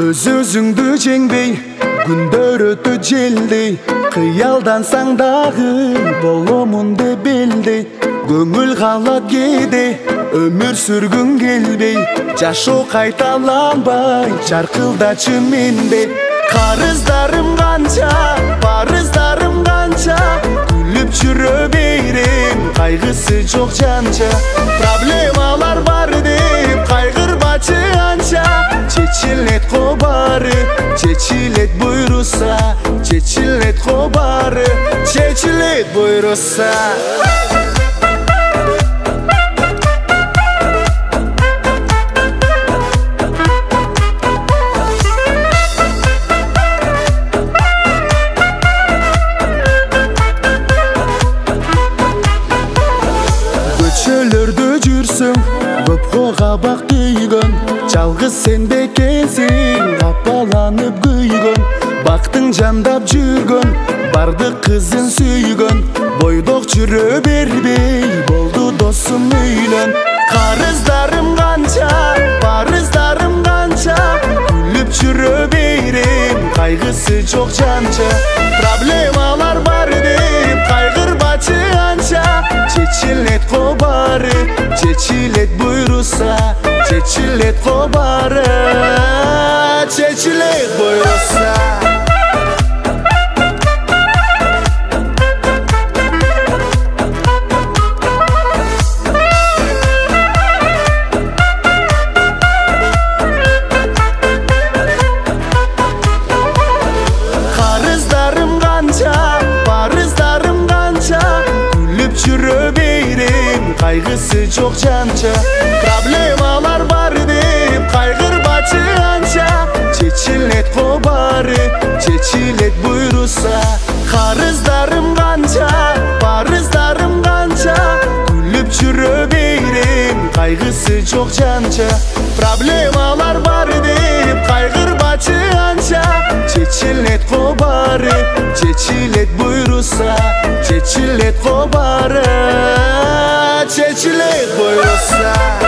Öz-özüңдү жеңбей, күндөр өтө желдей, кыялдансаң дагы боломун деп белдей. Көңүл калат кээде, өмүр сүргүң келбей, жашоо кайталанбай, чаркылдачы мендей. Карыздарым канча, парыздарым канча, күлүп жүрө берем, кайгысы жок жанча. Проблемалар бар деп кайгырбачы анча, чечилет кобары, чечилет буйруса, чечилет кобары, чечилет буйруса. Көчөлөрдө жүрсөң, көпкө кабак тийгөн, жалгыз сен бекесиң, капаланып күйгөн. Бактың жандап жүргөн, бардык кызын сүйгөн, бойдок жүрө бербей, болду досум үйлөн. Карыздарым канча, парыздарым канча, күлүп жүрө берем, кайгысы жок жанча. Проблемалар бар деп кайгырбачы анча, чечилет кобары, чечилет буйруса, чечилет кобары, чечилет буйруса. Карыздарым канча, парыздарым канча, күлүп жүрө берем, кайгысы жок жанча. Проблемалар бар деп кайгырбачы анча, чечилет кобары, чечилет буйруса. Карыздарым канча, парыздарым канча, күлүп жүрө берем, кайгысы жок жанча. Проблемалар бар деп кайгырбачы анча, чечилет кобары, чечилет буйруса, чечилет кобары, чечилет буйруса.